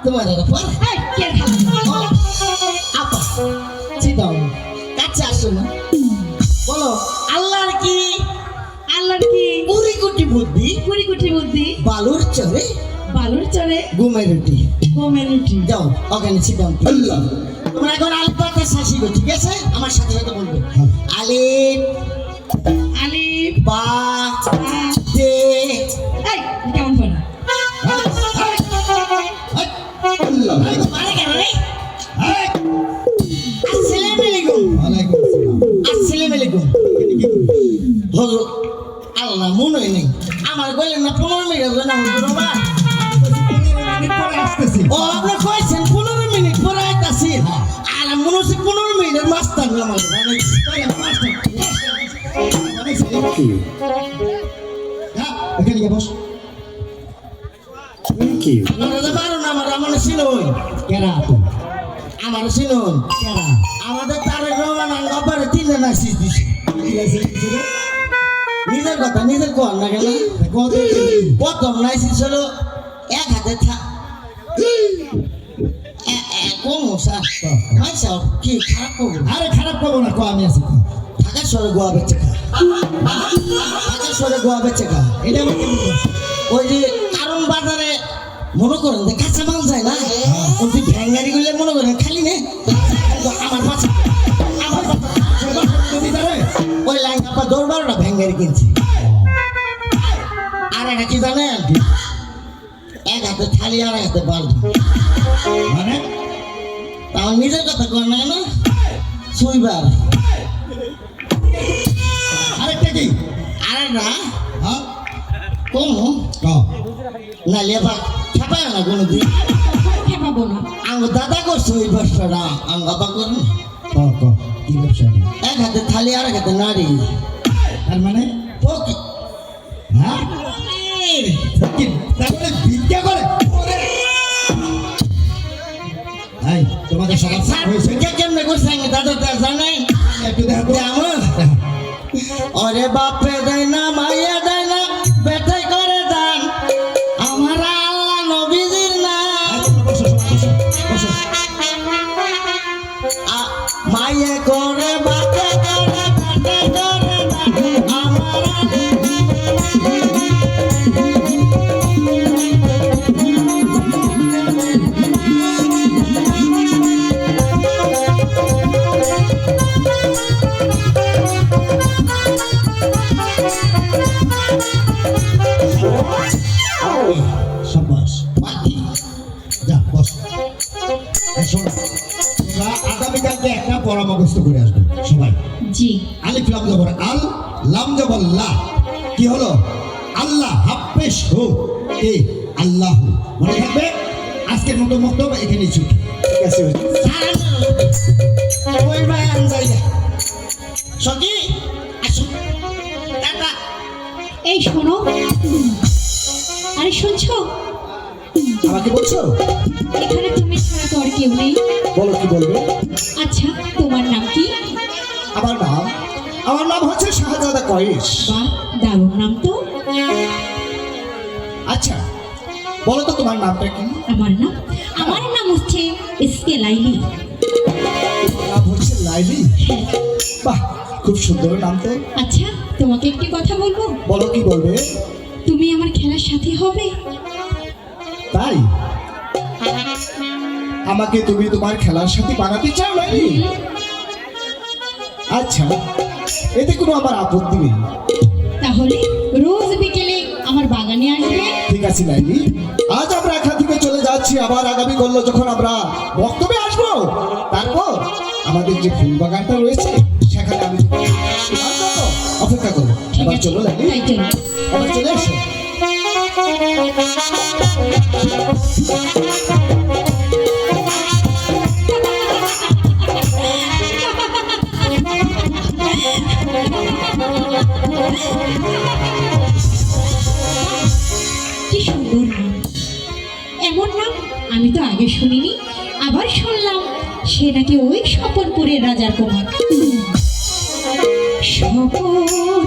তোমার কে খালা আপা চিদাও কাছে আসো না বলো আল্লাহর কি কুড়ি কোটি বুদ্ধি বালুর চরে ঘুমের রুটি যাও ওখানে চিদাও আল্লাহ তোমরা এখন আলিফাতে শাসিবে ঠিক আছে আমার সাথে সাথে বলবে আলিফ বা দে কেমন করে আল্লাহ মানে কেন রে আসসালামু আলাইকুম ওয়ালাইকুম আসসালাম আসসালামু আলাইকুম হযরত আল্লাহ মনে নেই আমার বললেন না 15 মিনিট হবে না হুজুর বাবা পরে আসতেছি ও আপনি কইছেন 15 মিনিট পরে আইতাছি আর মনে হচ্ছে 15 মিনিটের মাস্টার না আমার মানে এখানে গিয়ে বস কি আপনারা পারো না আমার চিনুন কেরা আমার চিনুন কেরা আমাদের তারেক রহমান আঙ্গাবারে তিনটা নাসিস দিছে নিজের কথা নিজের কর না কেন প্রথম নাইসিস হলো এক হাতে কম স্যার আচ্ছা কি খারাপ করবো আরে খারাপ করবো না কো আমি আছি ঢাকা শহরে গোয়া বেচে খা ঢাকা শহরে গোয়া বেচে খা এটা আমি কেমন করছি? ওই যে কারণ বাজারে মনে করেন যে কাঁচা মাল যায় না ওই যে ভ্যাঙ্গারি গুলো মনে করেন খালি নে আমার পাশে ওই লাইন আপনার 10-12টা ভ্যাঙ্গারি কিনছি আর একটা কি জানেন এক হাতে থালি আর এক হাতে বালতি মানে তাও নিজের কথা কর না কেন সুইবার আরেকটা কি আর না হ্যাঁ কম না লেবা খেপায় না কোনো দিন খেপাবো না আঙ্গ দাদা করছে ওই ব্যবসাটা আঙ্গ বাবা করুন কি ব্যবসা এক হাতে থালি আর এক হাতে নাড়ি তার মানে ফকি হ্যাঁ ফকির তারপরে ভিক্ষা করে এই তোমাদের সবার সাথে হয়েছে কেমনে করছে আঙ্গ দাদা তার জানাই একটু দেখো আমার ওরে বাপে দেয় না মাইয়া দেয় না বেটাই করে দান আমার আল্লাহ নবীজির নাম বসো বসো বসো মাইয়া করে বাপে করে বেটাই করে দান আমার সাবাস পাখি যা বস এই শোনো তোমরা আগামীকালকে একটা পরামর্শ করে আসবে সবাই জি আলিফ লাম জবর আল লাম জবর লা কি হলো আল্লাহ হাফেজ হো কে আল্লাহ মনে থাকবে আজকের মতো বক্তব্য এখানেই ছুটি ঠিক আছে ওই ভাই আনজাই সকি আসো টাটা এই শোনো আরে শুনছো আমাকে বলছো এখানে তুমি ছাড়া তো আর কেউ নেই বলো কি বলবে আচ্ছা তোমার নাম কি আমার নাম হচ্ছে শাহজাদা কয়েস বাহ দারুণ নাম তো আচ্ছা বলো তো তোমার নামটা কি আমার নাম হচ্ছে এসকে লাইলি নাম হচ্ছে লাইলি হ্যাঁ বাহ খুব সুন্দর নাম তো আচ্ছা তোমাকে একটি কথা বলবো বলো কি বলবে তুমি আমার খেলার সাথী হবে তাই আমাকে তুমি তোমার খেলার সাথে বানাতে চাও লাইলি আচ্ছা এতে কোনো আমার আপত্তি নেই তাহলে রোজ বিকেলে আমার বাগানে আসবে ঠিক আছে লাইলি আজ আমরা এখান থেকে চলে যাচ্ছি আবার আগামী করলো যখন আমরা বক্তব্যে আসবো তারপর আমাদের যে ফুল বাগানটা রয়েছে সেখানে আমি শোনার জন্য অপেক্ষা করবো ঠিক এবার আছে চলো লাইলি তাই চলো এবার চলে এসো কি সুন্দর নাম এমন নাম আমি তো আগে শুনিনি আবার শুনলাম সে নাকি ওই স্বপনপুরের রাজার কুমার স্বপন